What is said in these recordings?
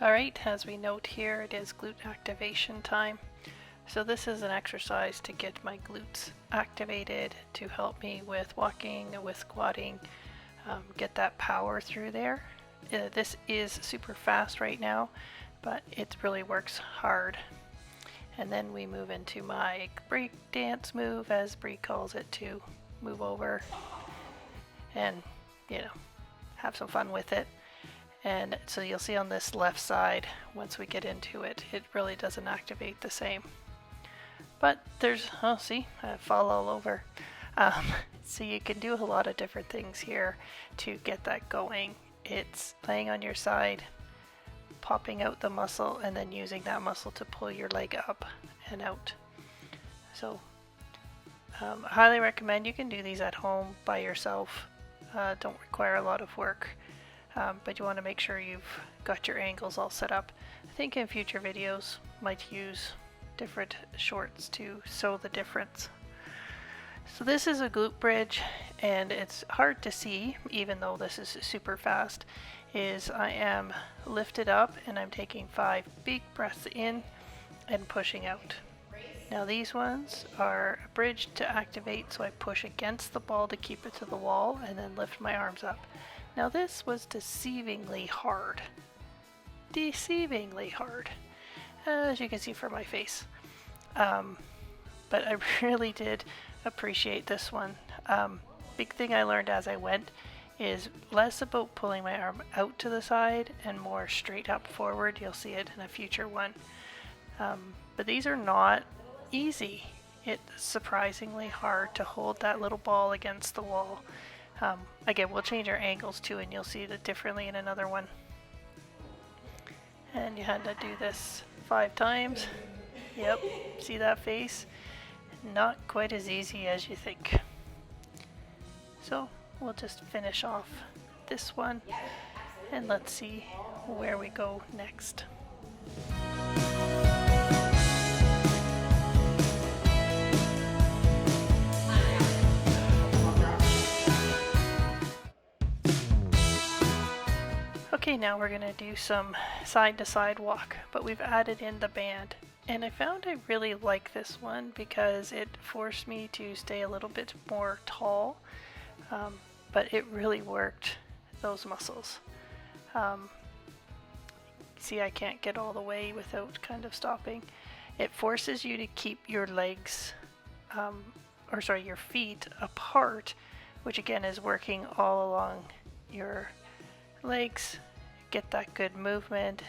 Alright, as we note here, it is glute activation time. So this is an exercise to get my glutes activated to help me with walking, with squatting, get that power through there. This is super fast right now, but it really works hard. And then we move into my break dance move, as Bree calls it, to move over and, have some fun with it. And so you'll see on this left side, once we get into it, it really doesn't activate the same. But there's, see, I fall all over. So you can do a lot of different things here to get that going. It's laying on your side, popping out the muscle, and then using that muscle to pull your leg up and out. So I highly recommend you can do these at home by yourself. Don't require a lot of work. But you want to make sure you've got your angles all set up. I think in future videos might use different shorts to show the difference. So this is a glute bridge, and it's hard to see even though this is super fast. I am lifted up and I'm taking 5 big breaths in and pushing out. Now these ones are a bridge to activate, so I push against the ball to keep it to the wall and then lift my arms up. Now this was deceivingly hard. Deceivingly hard, as you can see from my face. But I really did appreciate this one. Big thing I learned as I went is less about pulling my arm out to the side and more straight up forward. You'll see it in a future one. But these are not easy. It's surprisingly hard to hold that little ball against the wall. Again, we'll change our angles too, and you'll see it differently in another one. And you had to do this 5 times. Yep, see that face? Not quite as easy as you think. So we'll just finish off this one, and let's see where we go next. Okay, now we're going to do some side-to-side walk, but we've added in the band. And I found I really like this one because it forced me to stay a little bit more tall, but it really worked those muscles. See, I can't get all the way without kind of stopping. It forces you to keep your legs, your feet apart, which again is working all along your legs. Get that good movement,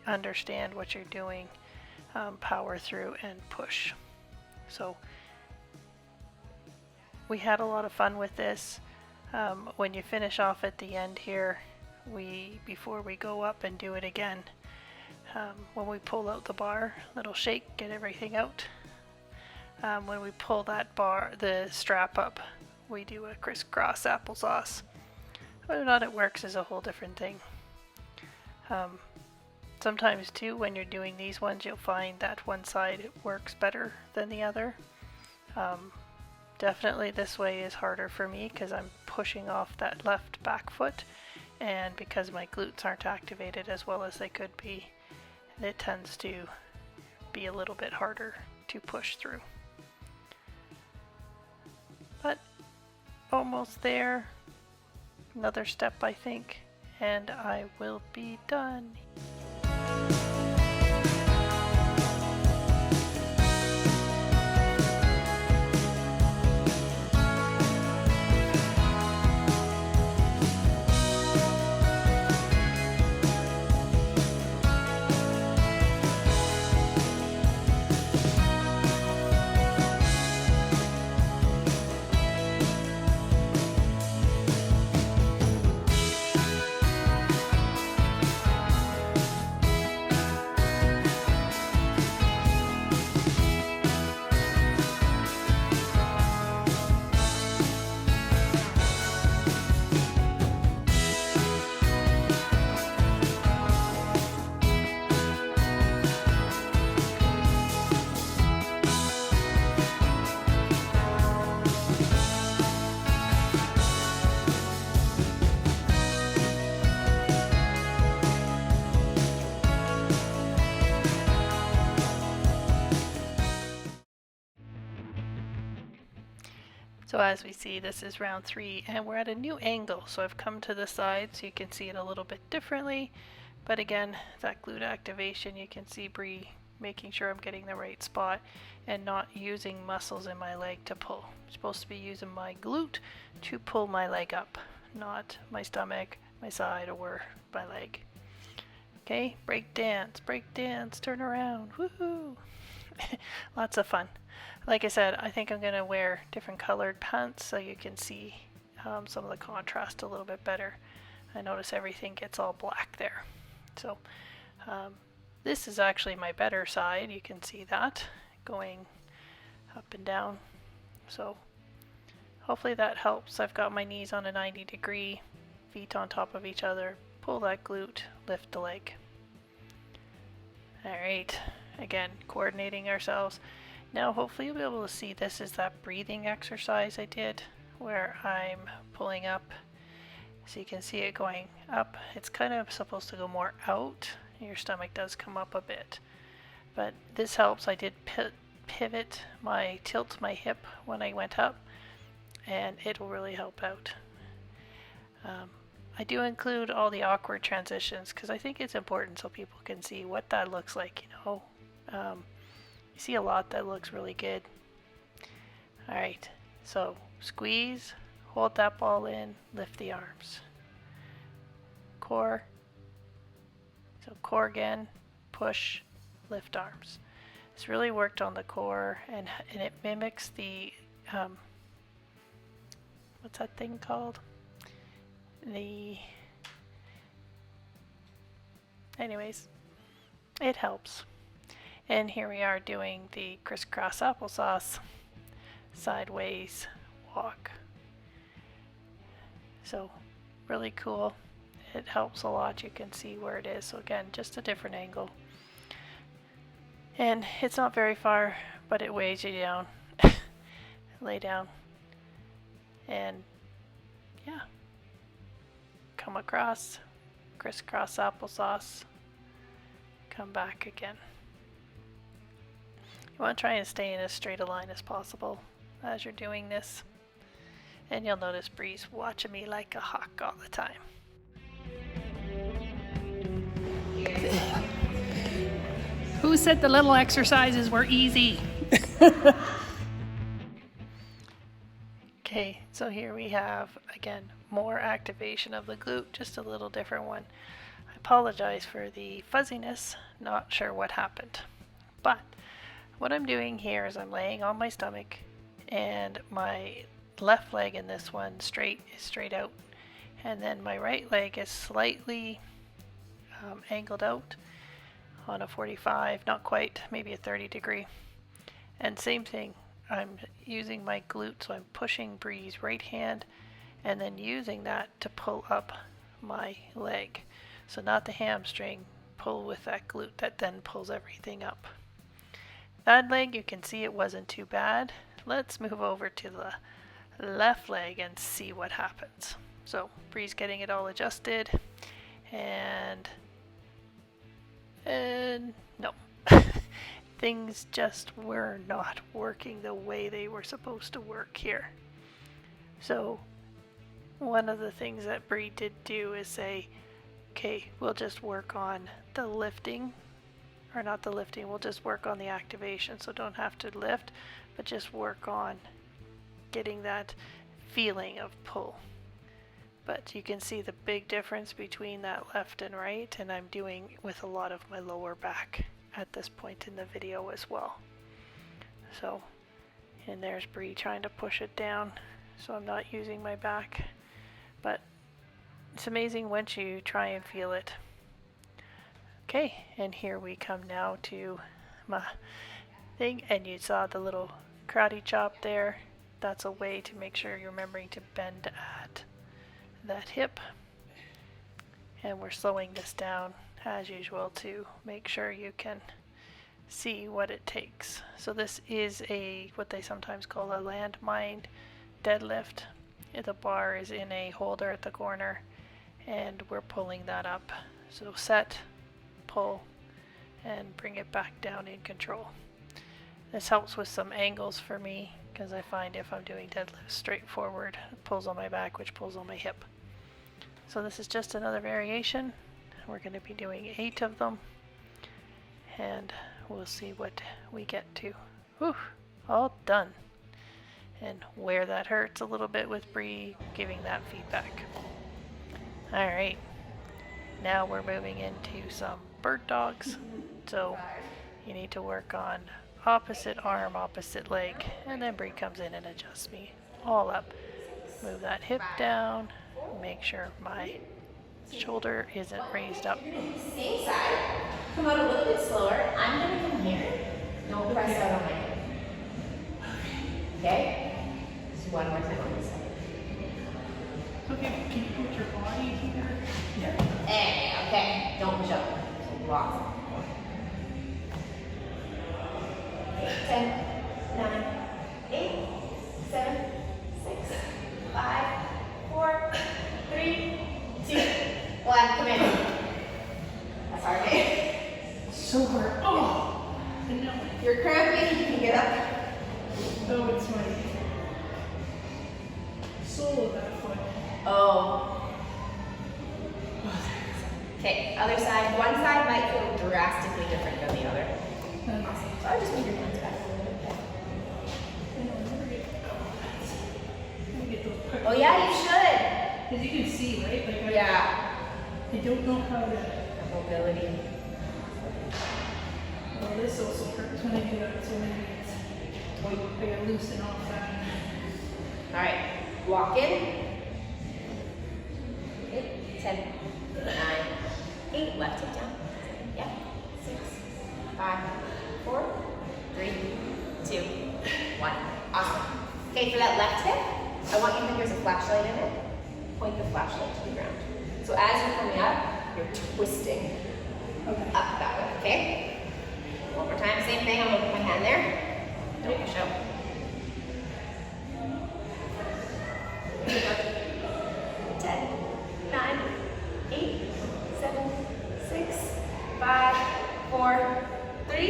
understand what you're doing, power through and push. So we had a lot of fun with this. When you finish off at the end here, before we go up and do it again, when we pull out the bar, little shake, get everything out. When we pull that bar, the strap up, we do a crisscross applesauce. Whether or not it works is a whole different thing. Sometimes too, when you're doing these ones, you'll find that one side works better than the other. Definitely this way is harder for me because I'm pushing off that left back foot, and because my glutes aren't activated as well as they could be, it tends to be a little bit harder to push through. But almost there. Another step, I think, and I will be done. So as we see, this is round 3 and we're at a new angle. So I've come to the side so you can see it a little bit differently. But again, that glute activation, you can see Bree making sure I'm getting the right spot and not using muscles in my leg to pull. I'm supposed to be using my glute to pull my leg up, not my stomach, my side, or my leg. Okay, break dance, turn around, woohoo! Lots of fun. Like I said, I think I'm going to wear different colored pants so you can see some of the contrast a little bit better. I notice everything gets all black there. So this is actually my better side. You can see that going up and down. So hopefully that helps. I've got my knees on a 90-degree, feet on top of each other. Pull that glute, lift the leg. All right, again, coordinating ourselves. Now hopefully you'll be able to see this is that breathing exercise I did where I'm pulling up. So you can see it going up. It's kind of supposed to go more out. Your stomach does come up a bit. But this helps. I did tilt my hip when I went up, and it will really help out. I do include all the awkward transitions because I think it's important so people can see what that looks like, you know. You see a lot that looks really good. All right, so squeeze, hold that ball in, lift the arms. Core. So core again, push, lift arms. It's really worked on the core, and it mimics the, what's that thing called? Anyways, it helps. And here we are doing the crisscross applesauce sideways walk. So really cool. It helps a lot. You can see where it is. So again, just a different angle. And it's not very far, but it weighs you down. Lay down. And yeah. Come across, crisscross applesauce, come back again. You want to try and stay in as straight a line as possible as you're doing this. And you'll notice Bree's watching me like a hawk all the time. Who said the little exercises were easy? Okay, so here we have, again, more activation of the glute, just a little different one. I apologize for the fuzziness, not sure what happened. But what I'm doing here is I'm laying on my stomach, and my left leg in this one is straight out. And then my right leg is slightly angled out on a 45, not quite, maybe a 30-degree. And same thing. I'm using my glute, so I'm pushing Bree's right hand and then using that to pull up my leg. So not the hamstring, pull with that glute that then pulls everything up. That leg, you can see it wasn't too bad. Let's move over to the left leg and see what happens. So Bree's getting it all adjusted, and no. Things just were not working the way they were supposed to work here. So one of the things that Bree did do is say, okay, we'll just work on the lifting, or not the lifting, we'll just work on the activation. So don't have to lift, but just work on getting that feeling of pull. But you can see the big difference between that left and right, and I'm doing with a lot of my lower back at this point in the video as well. So, and there's Bree trying to push it down, so I'm not using my back, but it's amazing once you try and feel it. Okay, and here we come now to my thing, and you saw the little karate chop there. That's a way to make sure you're remembering to bend at that hip, and we're slowing this down as usual to make sure you can see what it takes. So this is what they sometimes call a landmine deadlift. The bar is in a holder at the corner, and we're pulling that up. So set, pull, and bring it back down in control. This helps with some angles for me because I find if I'm doing deadlifts straight forward, it pulls on my back, which pulls on my hip. So this is just another variation. We're going to be doing 8 of them, and we'll see what we get to. Whew, all done. And where that hurts a little bit with Bree, giving that feedback. All right, now we're moving into some bird dogs. So you need to work on opposite arm, opposite leg, and then Bree comes in and adjusts me all up. Move that hip down, make sure my shoulder isn't raised up. Same side. Come out a little bit slower. I'm going to come here. Don't press out on my hip. Okay? Just one more time on this side. Okay, can you put your body here? Yeah. Hey, okay. Don't push up. Walk. 10, 9, 8, 7, 6, 5, 4, 3, 2, 1. Come in. That's hard, okay? So hard. Oh! And now If you're cramping, you can get up. oh, it's my sole of that foot. Oh. Okay, other side. One side might feel drastically different than the other. Awesome. So I just move your hands back a little bit. Oh yeah, you should. Because you can see, right? Like Yeah. I don't know how to. Mobility. Well, this also hurts when I do that. So maybe it's. I gotta loosen off that. All right. Walk in. 8, 10, 9, 8. Left hip down. Yep. 6, 5, 4, 3, 2, 1. Awesome. Okay, for that left hip, I want you to think there's a flashlight in it. Point the flashlight to the ground. So as you're coming up, you're twisting up that way, okay? One more time, same thing. I'm gonna put my hand there. Don't push out. 10, 9, 8, 7, 6, 5, 4, 3,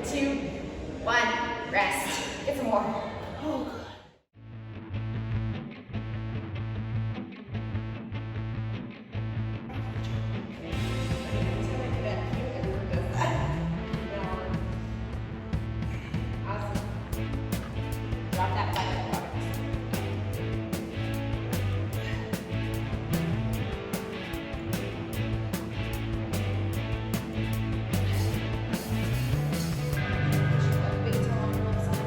2, 1. Rest. Get some more. Oh, God. Awesome. Drop that back. Big toe on the left side.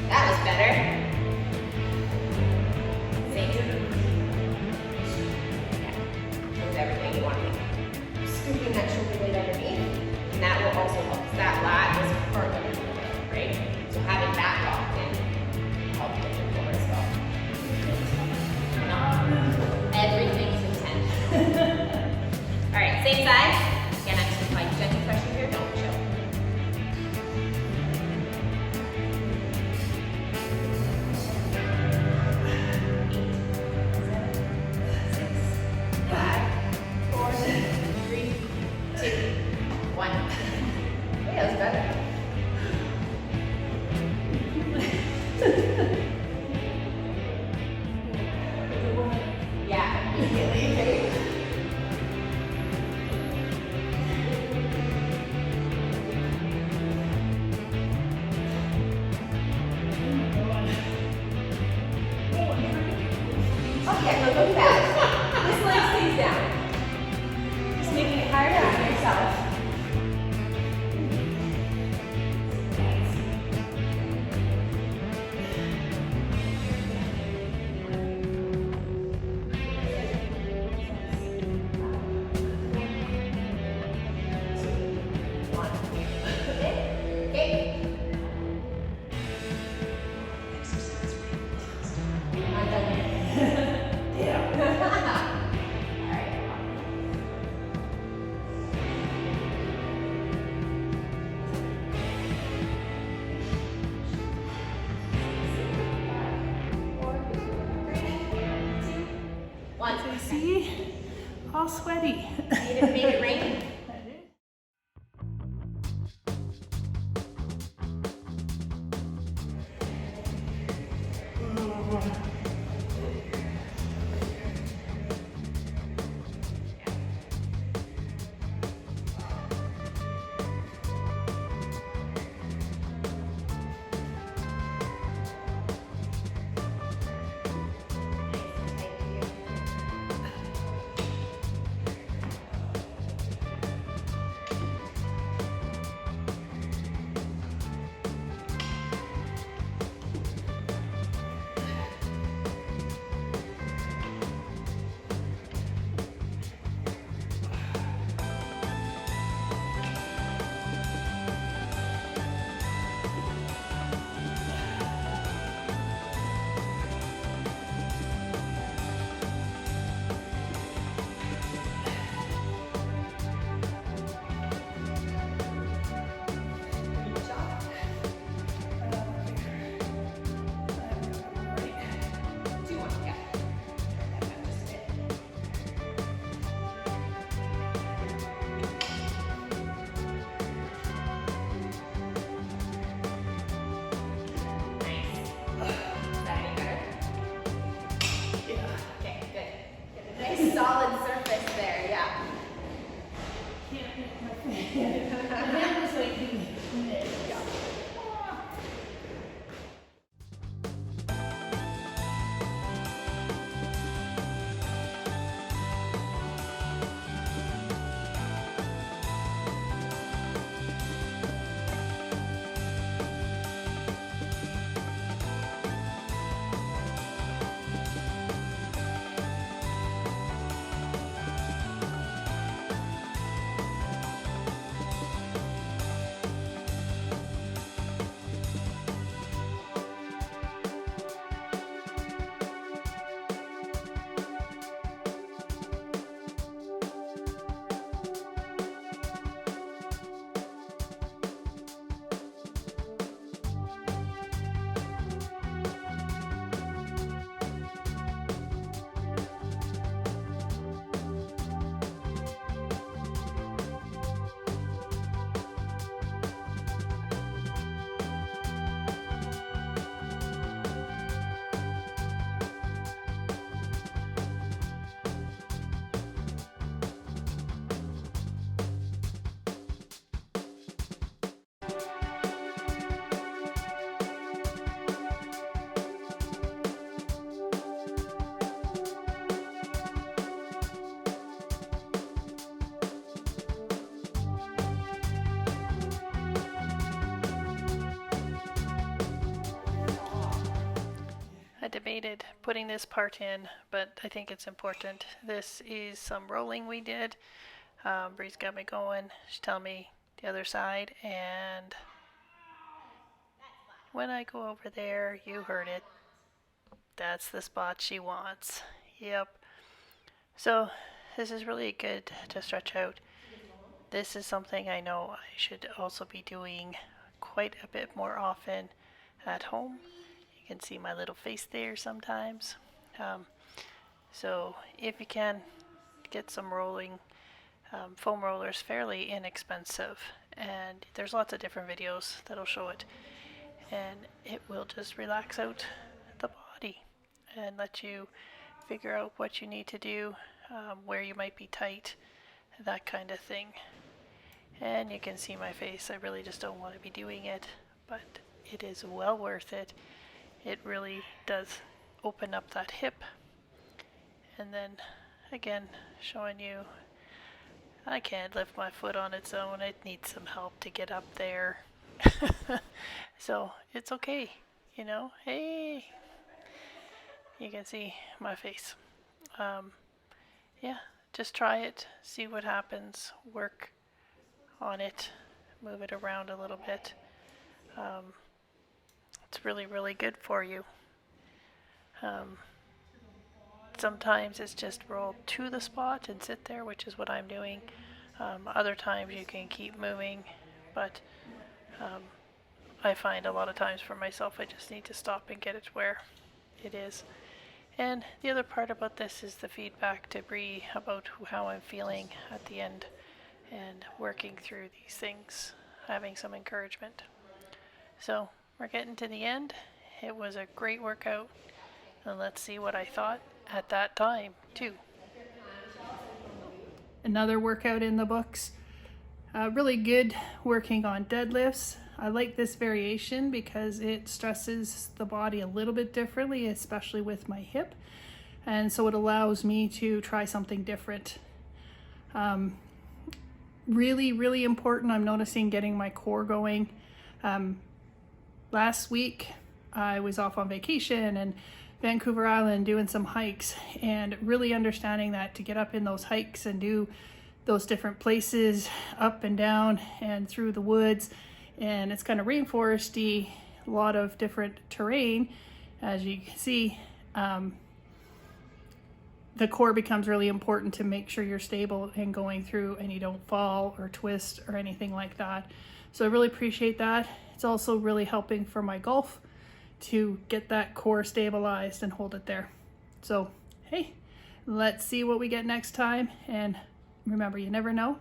That was better. Same. Yeah. With everything you want. Scooping that shoulder blade underneath, and that will also help. That lat is part of it, right? So having that locked in helps with your core as well. Everything's intentional. All right, same side. Again, I'm just applying gentle pressure here. Don't chill. Yeah, immediately. Okay, no, go fast. This leg stays down. Just making it harder on yourself. See? All sweaty. Made it rain. Solid surface there, yeah. I debated putting this part in, but I think it's important. This is some rolling we did. Bree's got me going. She's telling me the other side, and when I go over there, you heard it. That's the spot she wants. Yep. So this is really good to stretch out. This is something I know I should also be doing quite a bit more often at home. You can see my little face there sometimes. So if you can, get some rolling. Foam rollers, fairly inexpensive, and there's lots of different videos that'll show it, and it will just relax out the body and let you figure out what you need to do, where you might be tight, that kind of thing. And you can see my face. I really just don't want to be doing it, but it is well worth it. It really does open up that hip. And then again, showing you I can't lift my foot on its own. It needs some help to get up there. So it's okay, you know. Hey, you can see my face. Yeah, just try it, see what happens, work on it, move it around a little bit. It's really, really good for you. Sometimes it's just roll to the spot and sit there, which is what I'm doing. Other times you can keep moving, but I find a lot of times for myself I just need to stop and get it where it is. And the other part about this is the feedback to Bree about how I'm feeling at the end and working through these things, having some encouragement. So we're getting to the end. It was a great workout, and let's see what I thought at that time too. Another workout in the books. Really good working on deadlifts. I like this variation because it stresses the body a little bit differently, especially with my hip. And so it allows me to try something different. Really, really important. I'm noticing getting my core going. Last week, I was off on vacation and Vancouver Island doing some hikes, and really understanding that to get up in those hikes and do those different places up and down and through the woods, and it's kind of rainforesty, a lot of different terrain, as you can see. The core becomes really important to make sure you're stable and going through and you don't fall or twist or anything like that. So I really appreciate that. It's also really helping for my golf to get that core stabilized and hold it there. So, hey, let's see what we get next time. And remember, you never know.